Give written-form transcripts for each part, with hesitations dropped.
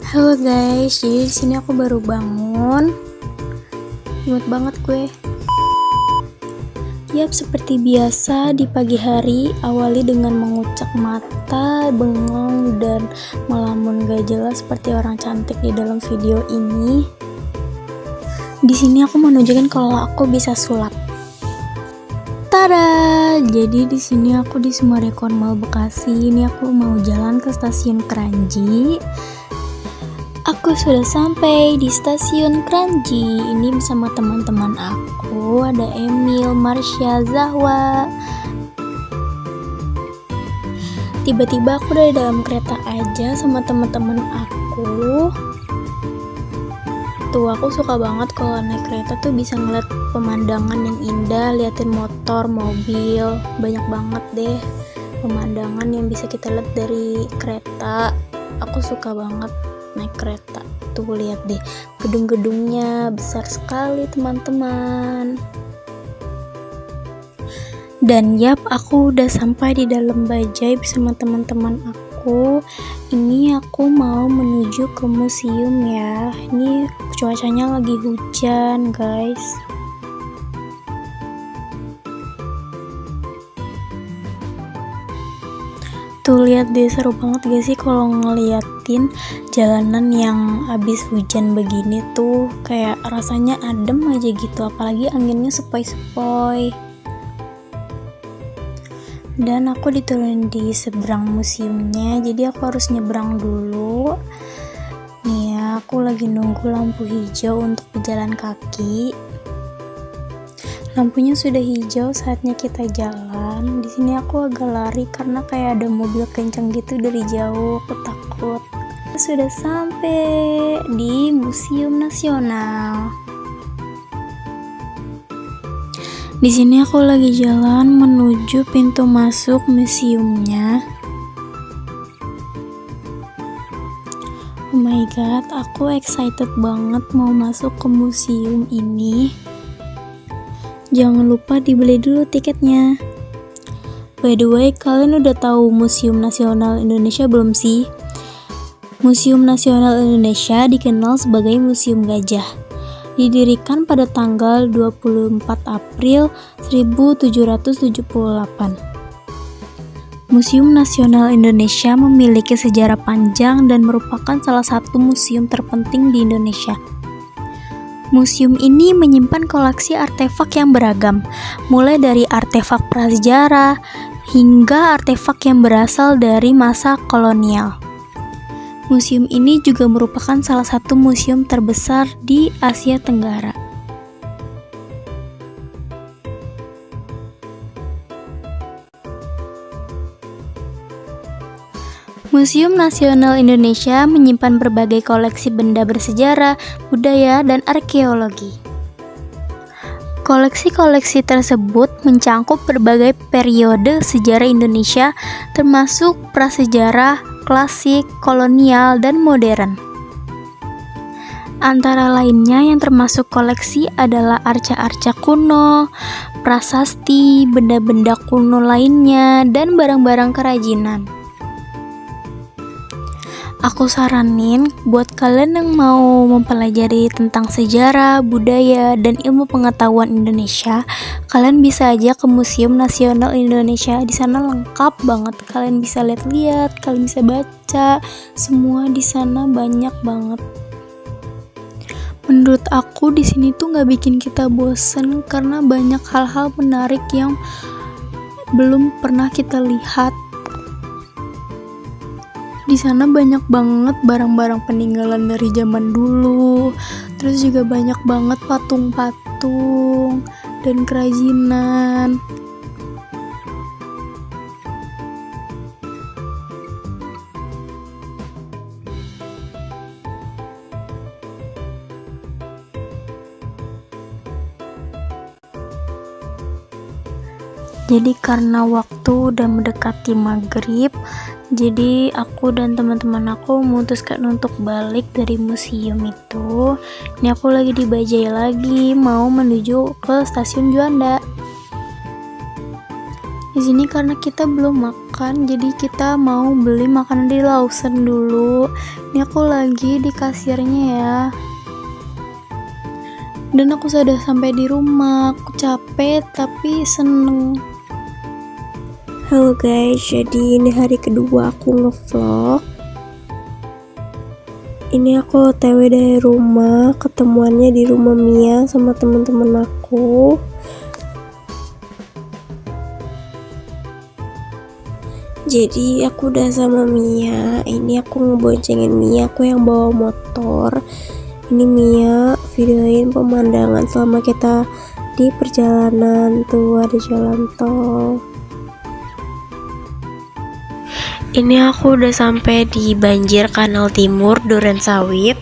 Halo guys, jadi di sini aku baru bangun. Imut banget gue. Yap, seperti biasa di pagi hari awali dengan mengucek mata, bengong dan melamun gak jelas seperti orang cantik di dalam video ini. Di sini aku mau nunjukin kalau aku bisa sulap. Tada! Jadi di sini aku di Summarecon Mall Bekasi. Ini aku mau jalan ke stasiun Kranji. Aku sudah sampai di stasiun Kranji. Ini bersama teman-teman aku, ada Emil, Marsha, Zahwa. Tiba-tiba aku dari dalam kereta aja sama teman-teman aku. Tuh, aku suka banget kalau naik kereta tuh bisa ngeliat pemandangan yang indah, liatin motor, mobil, banyak banget deh pemandangan yang bisa kita lihat dari kereta. Aku suka banget naik kereta. Tuh, lihat deh, gedung-gedungnya besar sekali teman-teman. Dan yap, aku udah sampai di dalam bajai bersama teman-teman aku. Ini aku mau menuju ke museum ya. Ini cuacanya lagi hujan guys. Tuh, lihat deh, seru banget gak sih kalau ngeliatin jalanan yang abis hujan begini tuh. Kayak rasanya adem aja gitu, apalagi anginnya sepoi-sepoi. Dan aku diturunin di seberang museumnya, jadi aku harus nyebrang dulu. Nih ya, aku lagi nunggu lampu hijau untuk pejalan kaki. Lampunya sudah hijau, saatnya kita jalan. Di sini aku agak lari karena kayak ada mobil kenceng gitu dari jauh, aku takut. Sudah sampai di Museum Nasional. Di sini aku lagi jalan menuju pintu masuk museumnya. Oh my god, aku excited banget mau masuk ke museum ini. Jangan lupa dibeli dulu tiketnya. By the way, kalian udah tahu Museum Nasional Indonesia belum sih? Museum Nasional Indonesia dikenal sebagai Museum Gajah. Didirikan pada tanggal 24 April 1778. Museum Nasional Indonesia memiliki sejarah panjang dan merupakan salah satu museum terpenting di Indonesia. Museum ini menyimpan koleksi artefak yang beragam, mulai dari artefak prasejarah hingga artefak yang berasal dari masa kolonial. Museum ini juga merupakan salah satu museum terbesar di Asia Tenggara. Museum Nasional Indonesia menyimpan berbagai koleksi benda bersejarah, budaya, dan arkeologi. Koleksi-koleksi tersebut mencangkup berbagai periode sejarah Indonesia, termasuk prasejarah, klasik, kolonial, dan modern. Antara lainnya yang termasuk koleksi adalah arca-arca kuno, prasasti, benda-benda kuno lainnya, dan barang-barang kerajinan. Aku saranin buat kalian yang mau mempelajari tentang sejarah, budaya, dan ilmu pengetahuan Indonesia, kalian bisa aja ke Museum Nasional Indonesia. Di sana lengkap banget. Kalian bisa lihat-lihat, kalian bisa baca, semua di sana banyak banget. Menurut aku di sini tuh nggak bikin kita bosen karena banyak hal-hal menarik yang belum pernah kita lihat. Di sana banyak banget barang-barang peninggalan dari zaman dulu. Terus juga banyak banget patung-patung dan kerajinan. Jadi karena waktu udah mendekati maghrib, jadi aku dan teman-teman aku memutuskan untuk balik dari museum itu. Ini aku lagi di Bajai lagi, mau menuju ke stasiun Juanda. Di sini karena kita belum makan, jadi kita mau beli makanan di Lawson dulu. Ini aku lagi di kasirnya ya. Dan aku sudah sampai di rumah. Aku capek tapi seneng. Halo guys, jadi ini hari kedua aku ngevlog. Ini aku OTW dari rumah, ketemuannya di rumah Mia sama teman-teman aku. Jadi aku udah sama Mia. Ini aku ngeboncengin Mia, aku yang bawa motor. Ini Mia videoin pemandangan selama kita di perjalanan. Tuh ada jalan tol. Ini aku udah sampai di Banjir Kanal Timur Durensawit.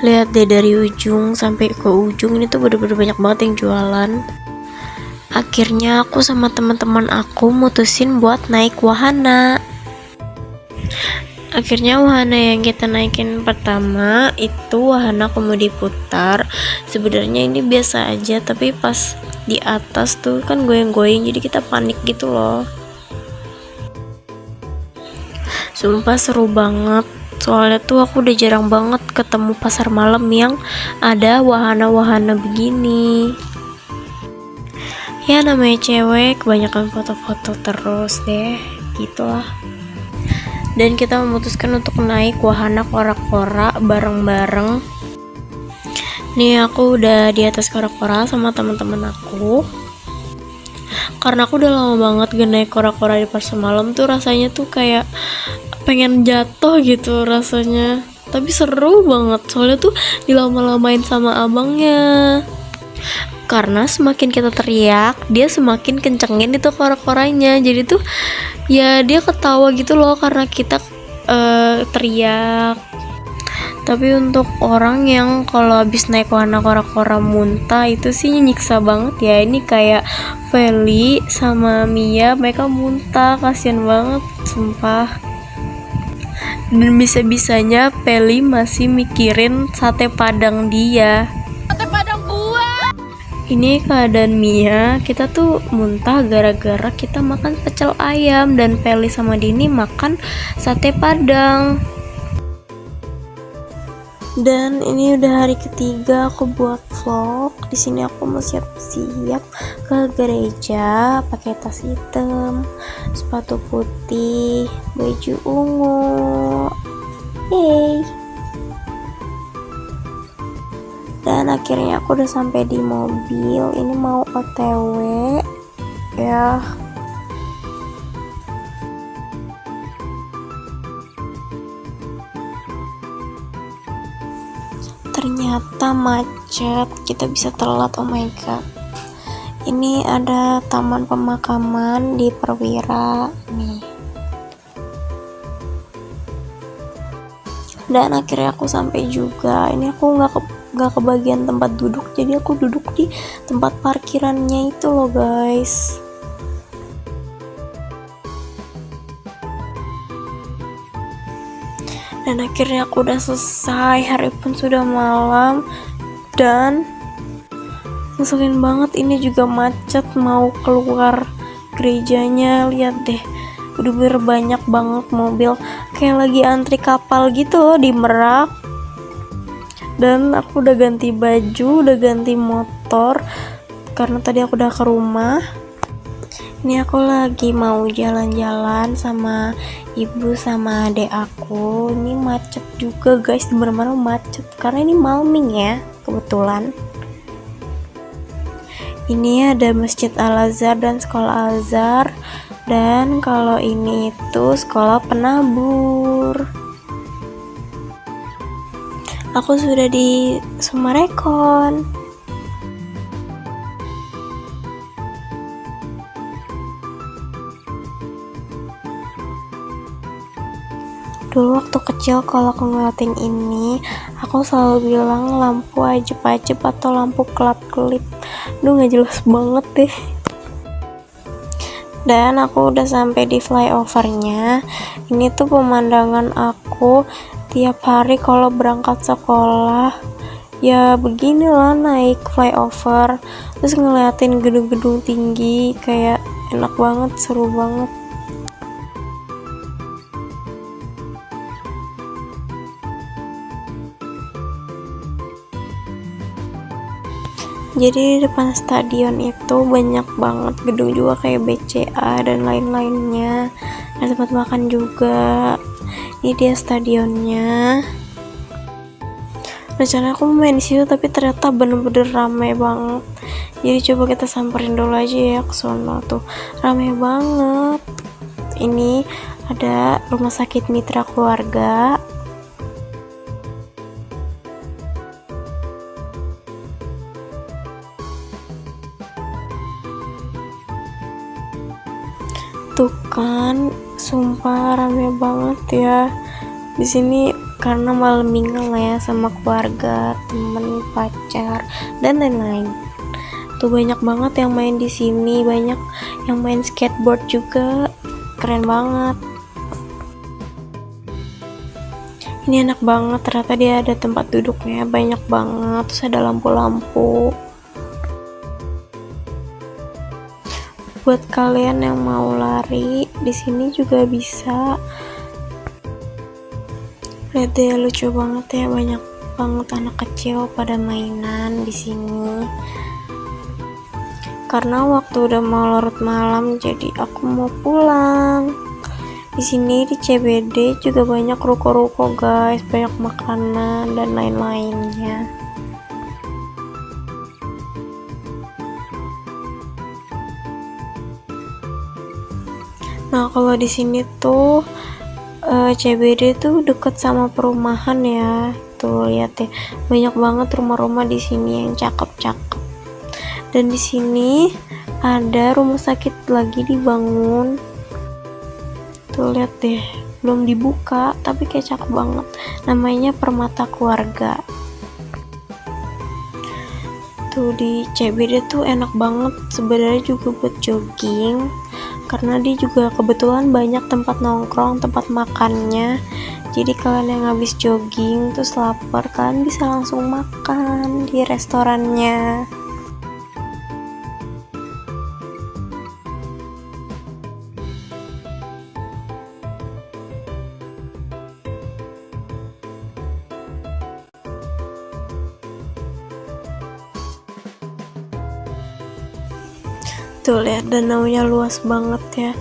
Lihat deh dari ujung sampai ke ujung ini tuh bener-bener banyak banget yang jualan. Akhirnya aku sama teman-teman aku mutusin buat naik wahana. Akhirnya wahana yang kita naikin pertama itu wahana kemudi putar. Sebenarnya ini biasa aja, tapi pas di atas tuh kan goyang-goyang, jadi kita panik gitu loh. Sumpah seru banget. Soalnya tuh aku udah jarang banget ketemu pasar malam yang ada wahana-wahana begini. Ya namanya cewek, kebanyakan foto-foto terus deh, gitulah. Dan kita memutuskan untuk naik wahana kora-kora bareng-bareng. Nih aku udah di atas kora-kora sama teman-teman aku. Karena aku udah lama banget gak naik kora-kora di pasar malam tuh, rasanya tuh kayak pengen jatuh gitu rasanya. Tapi seru banget, soalnya tuh dilama-lamain sama abangnya. Karena semakin kita teriak, dia semakin kencengin itu kora-koranya. Jadi tuh ya dia ketawa gitu loh karena kita teriak. Tapi untuk orang yang kalau habis naik wahana kora-kora muntah itu sih nyiksa banget ya. Ini kayak Feli sama Mia, mereka muntah, kasian banget sumpah. Dan bisa-bisanya Feli masih mikirin sate padang dia. Sate padang gua. Ini keadaan Mia, kita tuh muntah gara-gara kita makan pecel ayam dan Feli sama Dini makan sate padang. Dan ini udah hari ketiga aku buat vlog. Di sini aku mau siap-siap ke gereja, pakai tas hitam, sepatu putih, baju ungu. Yeay. Dan akhirnya aku udah sampai di mobil. Ini mau OTW ya. Ternyata macet, kita bisa telat, oh my god. Ini ada taman pemakaman di Perwira nih. Dan akhirnya aku sampai juga. Ini aku nggak kebagian tempat duduk, jadi aku duduk di tempat parkirannya itu loh guys. Dan akhirnya aku udah selesai, hari pun sudah malam. Dan ngeselin banget, ini juga macet mau keluar gerejanya. Lihat deh, udah banyak banget mobil, kayak lagi antri kapal gitu loh di Merak. Dan aku udah ganti baju, udah ganti motor karena tadi aku udah ke rumah. Ini aku lagi mau jalan-jalan sama ibu sama adek aku. Ini macet juga guys, di mana-mana macet karena ini Malming ya kebetulan. Ini ada Masjid Al-Azhar dan Sekolah Al-Azhar. Dan kalau ini itu Sekolah Penabur. Aku sudah di Summarecon. Dulu waktu kecil kalau aku ngeliatin ini, aku selalu bilang lampu ajeb-ajeb atau lampu kelap-kelip. Duh gak jelas banget deh. Dan aku udah sampai di flyovernya. Ini tuh pemandangan aku tiap hari kalau berangkat sekolah. Ya beginilah naik flyover, terus ngeliatin gedung-gedung tinggi kayak enak banget, seru banget. Jadi di depan stadion itu banyak banget gedung juga kayak BCA dan lain-lainnya. Ada tempat makan juga. Ini dia stadionnya. Rencana aku mau main di situ tapi ternyata bener-bener rame banget. Jadi coba kita samperin dulu aja ya ke sono tuh. Rame banget. Ini ada rumah sakit Mitra Keluarga. Tuh kan, sumpah rame banget ya. Di sini karena malam minggu lah ya, sama keluarga, temen, pacar, dan lain-lain. Tuh banyak banget yang main di sini, banyak yang main skateboard juga, keren banget. Ini enak banget, ternyata dia ada tempat duduknya banyak banget, terus ada lampu-lampu. Buat kalian yang mau lari, di sini juga bisa. Lihat deh, lucu banget ya, banyak banget anak kecil pada mainan di sini. Karena waktu udah mau larut malam, jadi aku mau pulang. Di sini di CBD juga banyak ruko-ruko guys, banyak makanan dan lain-lainnya. Nah, kalau di sini tuh CBD tuh deket sama perumahan ya. Tuh lihat ya, banyak banget rumah-rumah di sini yang cakep-cakep. Dan di sini ada rumah sakit lagi dibangun. Tuh lihat deh, belum dibuka tapi kayak cakep banget. Namanya Permata Keluarga. Tuh di CBD tuh enak banget sebenarnya juga buat jogging. Karena dia juga kebetulan banyak tempat nongkrong, tempat makannya. Jadi kalian yang habis jogging terus lapar, kalian bisa langsung makan di restorannya. Tuh lihat, danaunya luas banget ya.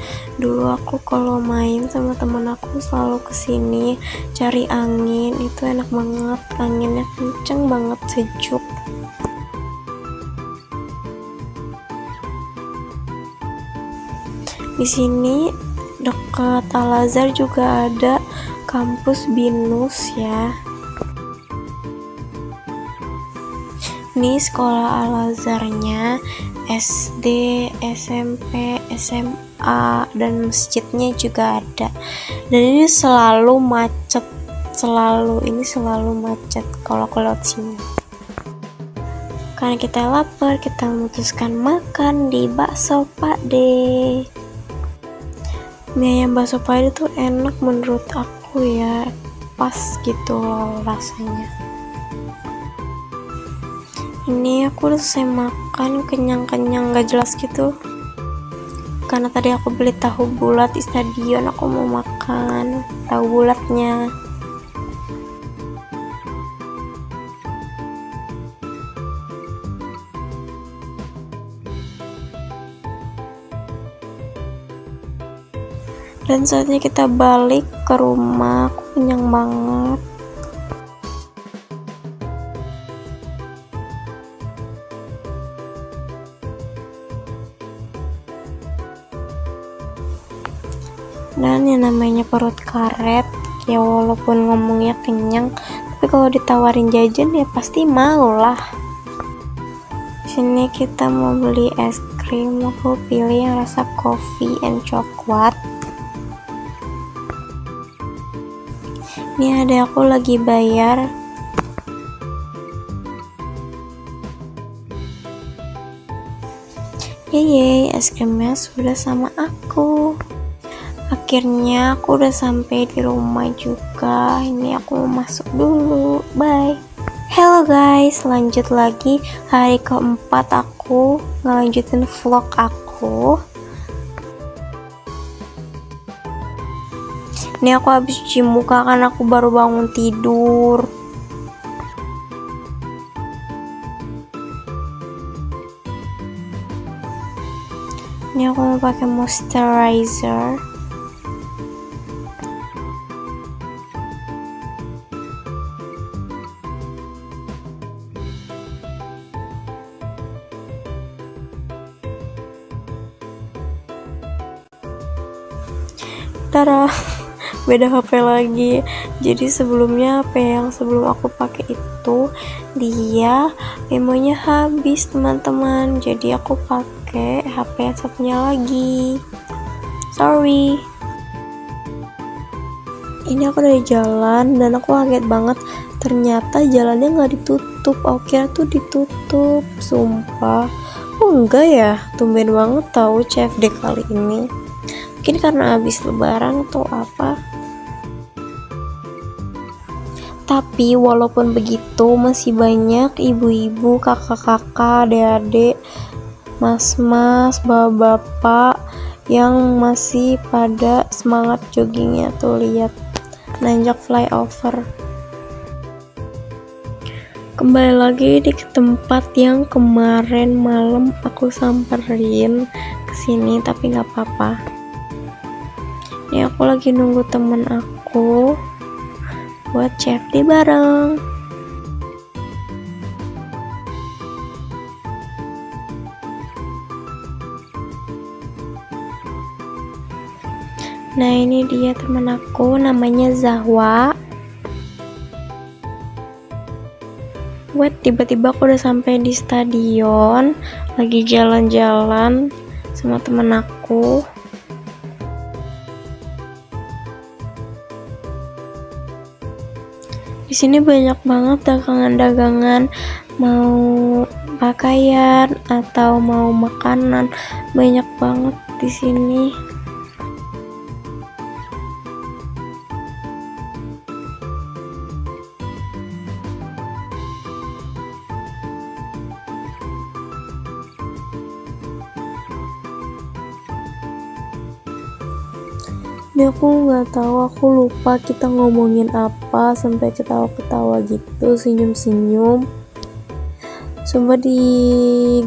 Dulu aku kalau main sama temen aku selalu kesini cari angin, itu enak banget, anginnya kenceng banget, sejuk. Di sini dekat Al-Azhar juga ada kampus BINUS ya. Ini sekolah Al-Azharnya, SD, SMP, SMA, dan masjidnya juga ada. Dan ini selalu macet, selalu macet kalau aku lewat sini. Karena kita lapar, kita memutuskan makan di bakso Pak De. Mie ayam bakso Pak De tuh enak menurut aku ya, pas gitu loh rasanya. Ini aku udah selesai makan, kenyang-kenyang gak jelas gitu. Karena tadi aku beli tahu bulat di stadion, aku mau makan tahu bulatnya. Dan saatnya kita balik ke rumah, aku kenyang banget. Dan yang namanya perut karet ya, walaupun ngomongnya kenyang, tapi kalau ditawarin jajan ya pasti mau lah. Di sini kita mau beli es krim, aku pilih yang rasa coffee and coklat. Ini ada aku lagi bayar. Yeay, es krimnya sudah sama aku. Akhirnya aku udah sampai di rumah juga. Ini aku mau masuk dulu. Bye. Hello guys, lanjut lagi hari keempat aku ngelanjutin vlog aku. Ini aku habis cuci muka kan aku baru bangun tidur. Ini aku mau pakai moisturizer. Tara, beda HP lagi. Jadi sebelumnya HP yang sebelum aku pakai itu dia memonya habis teman-teman, jadi aku pakai HP yang satunya lagi. Sorry. Ini aku dari jalan dan aku kaget banget, ternyata jalannya nggak ditutup. Aku kira tuh ditutup, sumpah. Oh enggak ya, tumben banget tahu CFD kali ini. Mungkin karena habis lebaran atau apa. Tapi walaupun begitu masih banyak ibu-ibu, kakak-kakak, adik-adik, mas-mas, bapak-bapak yang masih pada semangat joggingnya. Tuh lihat, nanjak flyover. Kembali lagi di tempat yang kemarin malam aku samperin kesini, tapi nggak apa-apa. Ini aku lagi nunggu temen aku buat CFD bareng. Nah ini dia temen aku, namanya Zahwa. Buat tiba-tiba aku udah sampai di stadion, lagi jalan-jalan sama temen aku. Di sini banyak banget dagangan-dagangan, mau pakaian atau mau makanan, banyak banget di sini. Ini aku nggak tahu, aku lupa kita ngomongin apa sampai ketawa-ketawa gitu, senyum-senyum. Sumpah di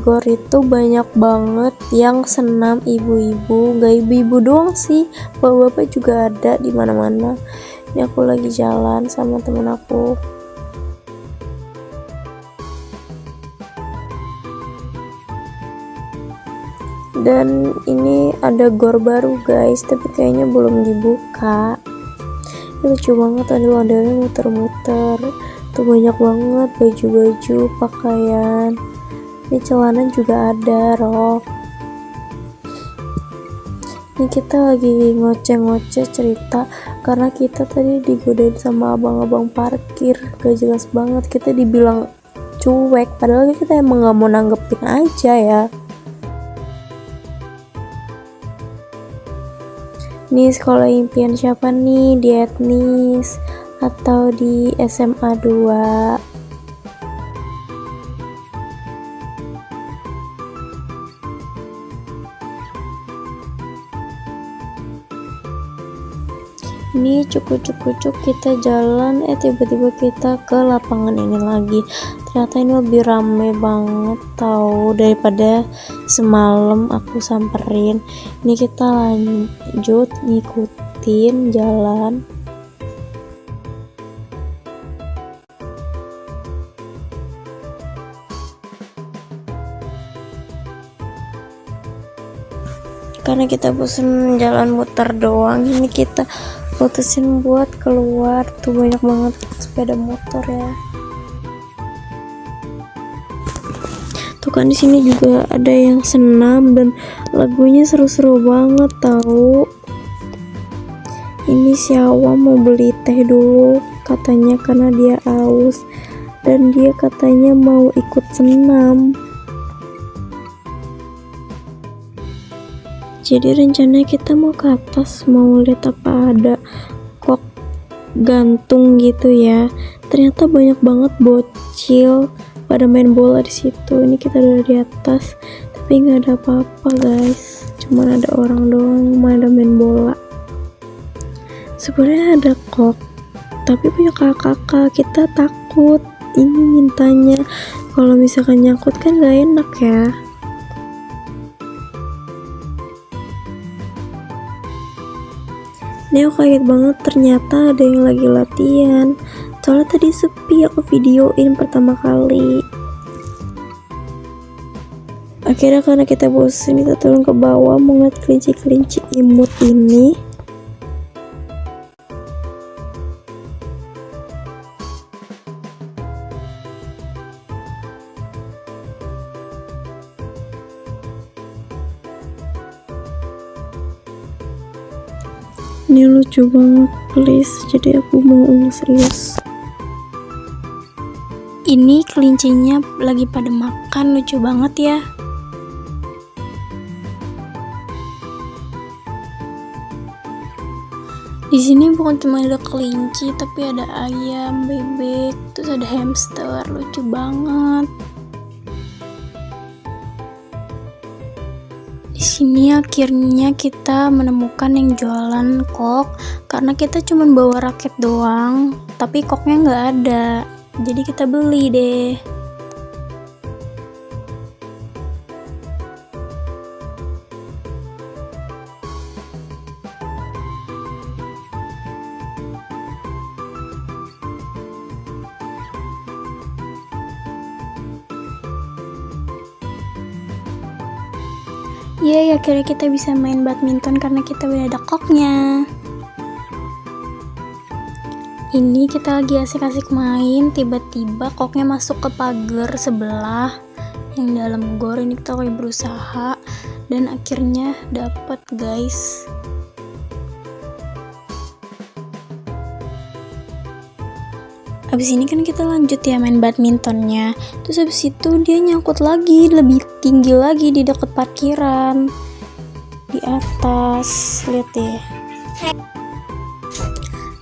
gor itu banyak banget yang senam ibu-ibu, gak ibu-ibu doang sih, bapak-bapak juga ada di mana-mana. Ini aku lagi jalan sama temen aku. Dan ini ada gor baru guys, tapi kayaknya belum dibuka. Ini lucu banget, ada ondel-ondelnya muter-muter. Tuh banyak banget baju-baju, pakaian. Ini celana juga ada, rok. Ini kita lagi ngoceh-ngoceh cerita karena kita tadi digodain sama abang-abang parkir. Gak jelas banget, kita dibilang cuek, padahal kita emang gak mau nanggepin aja ya. Ini sekolah impian siapa nih, di etnis atau di SMA 2? Ini cukup-cukup kita jalan, tiba-tiba kita ke lapangan ini lagi. Ternyata ini lebih rame banget tahu daripada semalam aku samperin. Ini kita lanjut ngikutin jalan. Karena kita bosan jalan muter doang, ini kita putusin buat keluar. Tuh banyak banget sepeda motor ya. Tuh kan di sini juga ada yang senam dan lagunya seru-seru banget tahu. Ini si Awa mau beli teh dulu katanya karena dia haus dan dia katanya mau ikut senam. Jadi rencananya kita mau ke atas, mau lihat apa ada kok gantung gitu ya. Ternyata banyak banget bocil pada main bola di situ. Ini kita udah di atas, tapi nggak ada apa-apa guys. Cuman ada orang doang pada main bola. Sebenarnya ada kok, tapi punya kakak, kita takut ini mintanya. Kalau misalkan nyangkut kan gak enak ya. Ini aku kaget banget, ternyata ada yang lagi latihan. Soalnya tadi sepi, aku videoin pertama kali. Akhirnya karena kita bosan, kita turun ke bawah mau ngeliat kelinci-kelinci imut ini. Ini lucu banget, please. Jadi aku mau serius. Ini kelincinya lagi pada makan, lucu banget ya. Di sini bukan cuma ada kelinci, tapi ada ayam, bebek, terus ada hamster, lucu banget. Di sini akhirnya kita menemukan yang jualan kok, karena kita cuma bawa raket doang, tapi koknya nggak ada, jadi kita beli deh. Yeay, akhirnya kita bisa main badminton karena kita udah ada koknya. Ini kita lagi asik-asik main, tiba-tiba koknya masuk ke pagar sebelah yang dalam gor. Ini kita lagi berusaha dan akhirnya dapet, guys. Abis ini kan kita lanjut ya main badmintonnya. Terus abis itu dia nyangkut lagi, lebih tinggi lagi di dekat parkiran. Di atas, lihat deh.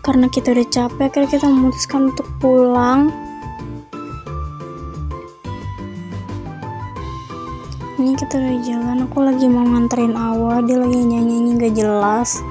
Karena kita udah capek, akhirnya kita memutuskan untuk pulang. Ini kita udah jalan, aku lagi mau nganterin Awa, dia lagi nyanyi gak jelas.